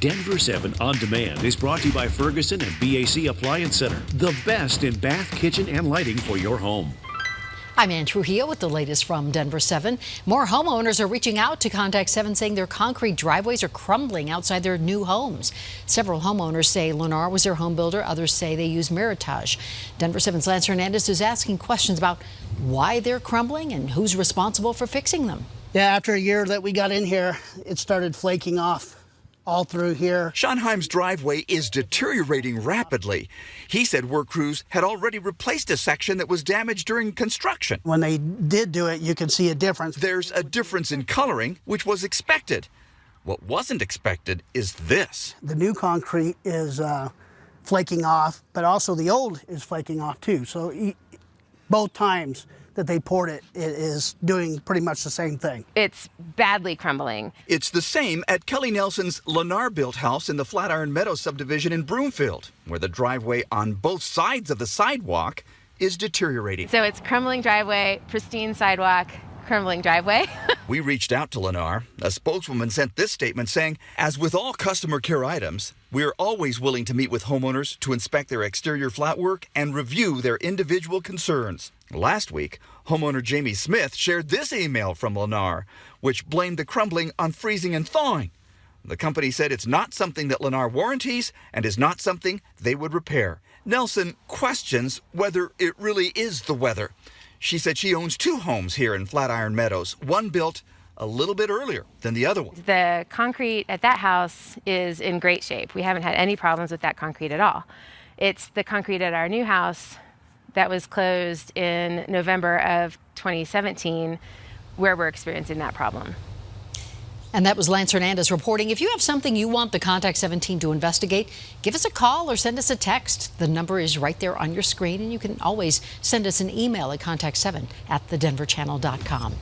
Denver 7 On Demand is brought to you by Ferguson and BAC Appliance Center, the best in bath, kitchen, and lighting for your home. I'm Ann Trujillo with the latest from Denver 7. More homeowners are reaching out to Contact 7 saying their concrete driveways are crumbling outside their new homes. Several homeowners say Lennar was their home builder. Others say they use Meritage. Denver 7's Lance Hernandez is asking questions about why they're crumbling and who's responsible for fixing them. Yeah, after a year that we got in here, it started flaking off all through here. Schonheim's driveway is deteriorating rapidly. He said work crews had already replaced a section that was damaged during construction. When they did do it, you can see a difference. There's a difference in coloring, which was expected. What wasn't expected is this. The new concrete is flaking off, but also the old is flaking off too. So both times that they poured it, it is doing pretty much the same thing. It's badly crumbling. It's the same at Kelly Nelson's Lennar-built house in the Flatiron Meadows subdivision in Broomfield, where the driveway on both sides of the sidewalk is deteriorating. So it's crumbling driveway, pristine sidewalk, crumbling driveway. We reached out to Lennar. A spokeswoman sent this statement saying, as with all customer care items, we are always willing to meet with homeowners to inspect their exterior flat work and review their individual concerns. Last week, homeowner Jamie Smith shared this email from Lennar, which blamed the crumbling on freezing and thawing. The company said it's not something that Lennar warranties and is not something they would repair. Nelson questions whether it really is the weather. She said she owns two homes here in Flatiron Meadows, one built a little bit earlier than the other one. The concrete at that house is in great shape. We haven't had any problems with that concrete at all. It's the concrete at our new house that was closed in November of 2017 where we're experiencing that problem. And that was Lance Hernandez reporting. If you have something you want the Contact 7 team to investigate, give us a call or send us a text. The number is right there on your screen, and you can always send us an email at contact7@thedenverchannel.com.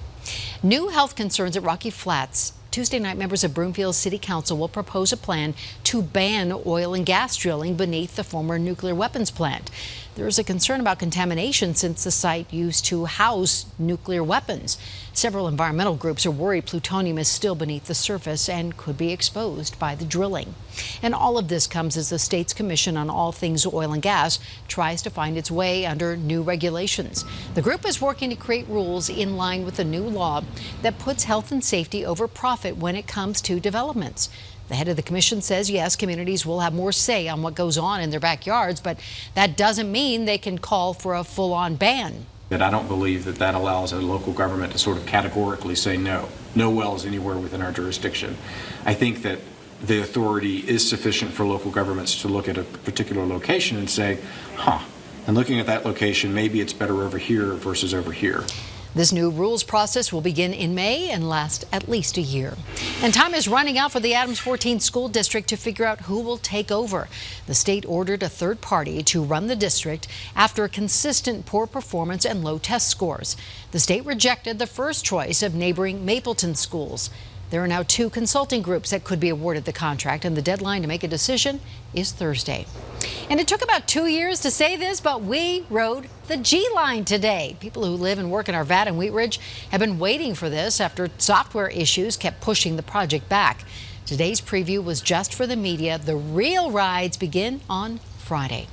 New health concerns at Rocky Flats. Tuesday night, members of Broomfield City Council will propose a plan to ban oil and gas drilling beneath the former nuclear weapons plant. There is a concern about contamination since the site used to house nuclear weapons. Several environmental groups are worried plutonium is still beneath the surface and could be exposed by the drilling. And all of this comes as the state's Commission on All Things Oil and Gas tries to find its way under new regulations. The group is working to create rules in line with the new law that puts health and safety over profit when it comes to developments. The head of the commission says, yes, communities will have more say on what goes on in their backyards, but that doesn't mean they can call for a full-on ban. But I don't believe that that allows a local government to sort of categorically say no wells anywhere within our jurisdiction. I think that the authority is sufficient for local governments to look at a particular location and say, and looking at that location, maybe it's better over here versus over here. This new rules process will begin in May and last at least a year. And time is running out for the Adams 14 School District to figure out who will take over. The state ordered a third party to run the district after a consistent poor performance and low test scores. The state rejected the first choice of neighboring Mapleton schools. There are now two consulting groups that could be awarded the contract, and the deadline to make a decision is Thursday. And it took about 2 years to say this, but we rode the G line today. People who live and work in Arvada and Wheat Ridge have been waiting for this after software issues kept pushing the project back. Today's preview was just for the media. The real rides begin on Friday.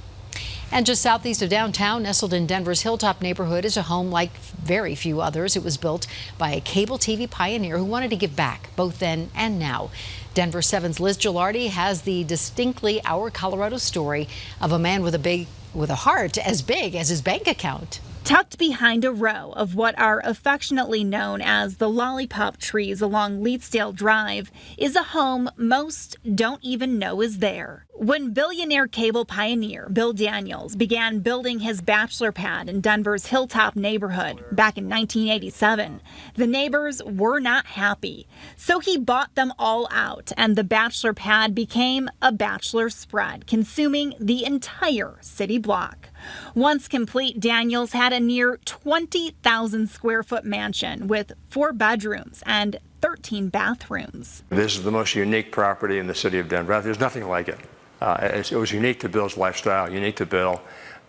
And just southeast of downtown, nestled in Denver's Hilltop neighborhood, is a home like very few others. It was built by a cable TV pioneer who wanted to give back, both then and now. Denver 7's Liz Gilardi has the distinctly Our Colorado story of a man with a heart as big as his bank account. Tucked behind a row of what are affectionately known as the lollipop trees along Leetsdale Drive is a home most don't even know is there. When billionaire cable pioneer Bill Daniels began building his bachelor pad in Denver's Hilltop neighborhood back in 1987, the neighbors were not happy. So he bought them all out, and the bachelor pad became a bachelor spread, consuming the entire city block. Once complete, Daniels had a near 20,000 square foot mansion with 4 bedrooms and 13 bathrooms. This is the most unique property in the city of Denver. There's nothing like it. It was unique to Bill's lifestyle, unique to Bill.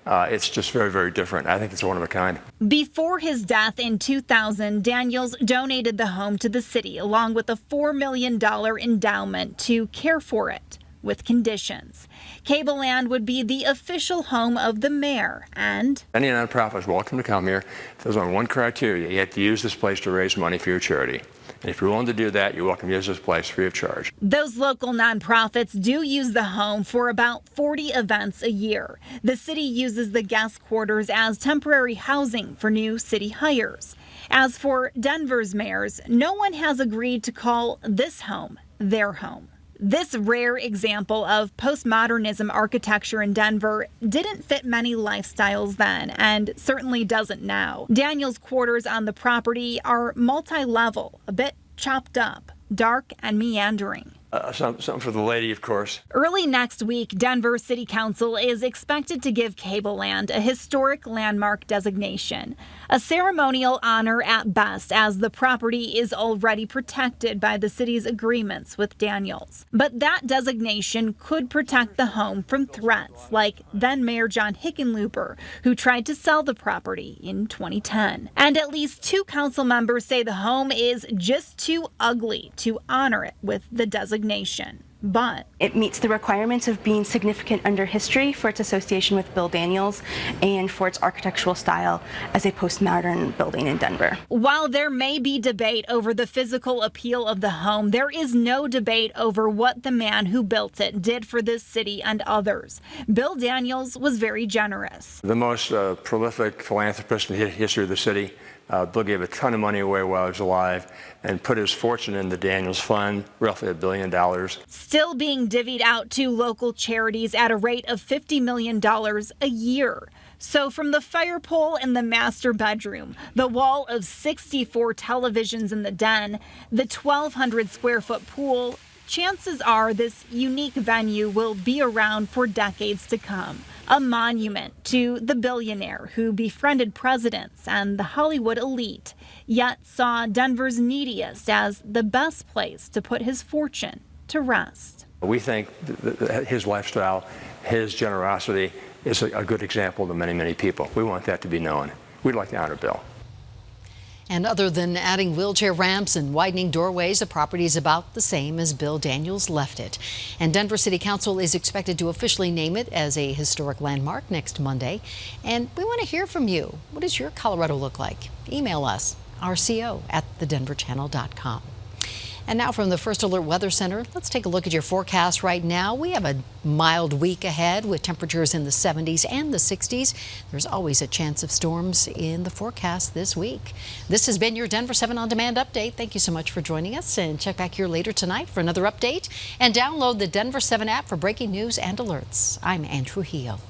It's just very, very different. I think it's one of a kind. Before his death in 2000, Daniels donated the home to the city along with a $4 million endowment to care for it with conditions. Cableland would be the official home of the mayor, and Any nonprofit is welcome to come here. There's only one criteria. You have to use this place to raise money for your charity. And if you're willing to do that, you're welcome to use this place free of charge. those local nonprofits do use the home for about 40 events a year. The city uses the guest quarters as temporary housing for new city hires. As for Denver's mayors, no one has agreed to call this home their home. This rare example of postmodernism architecture in Denver didn't fit many lifestyles then, and certainly doesn't now. Daniels' quarters on the property are multi-level, a bit chopped up, dark and meandering. Something for the lady, of course. Early next week, Denver City Council is expected to give Cableland a historic landmark designation, a ceremonial honor at best, as the property is already protected by the city's agreements with Daniels. But that designation could protect the home from threats like then Mayor John Hickenlooper, who tried to sell the property in 2010. And at least 2 council members say the home is just too ugly to honor it with the designation. But it meets the requirements of being significant under history for its association with Bill Daniels and for its architectural style as a postmodern building in Denver. while there may be debate over the physical appeal of the home, there is no debate over what the man who built it did for this city and others. Bill Daniels was very generous. The most prolific philanthropist in the history of the city. Bill gave a ton of money away while he was alive and put his fortune in the Daniels Fund, roughly $1 billion. Still being divvied out to local charities at a rate of $50 million a year. So from the fire pole in the master bedroom, the wall of 64 televisions in the den, the 1,200 square foot pool, chances are this unique venue will be around for decades to come. A monument to the billionaire who befriended presidents and the Hollywood elite, yet saw Denver's neediest as the best place to put his fortune to rest. We think his lifestyle, his generosity is a good example to many, many people. We want that to be known. We'd like to honor Bill. And other than adding wheelchair ramps and widening doorways, the property is about the same as Bill Daniels left it. And Denver City Council is expected to officially name it as a historic landmark next Monday. And we want to hear from you. What does your Colorado look like? Email us, rco@thedenverchannel.com. And now from the First Alert Weather Center, let's take a look at your forecast right now. We have a mild week ahead with temperatures in the 70s and the 60s. There's always a chance of storms in the forecast this week. This has been your Denver 7 On Demand update. Thank you so much for joining us, and check back here later tonight for another update. And download the Denver 7 app for breaking news and alerts. I'm Ann Trujillo.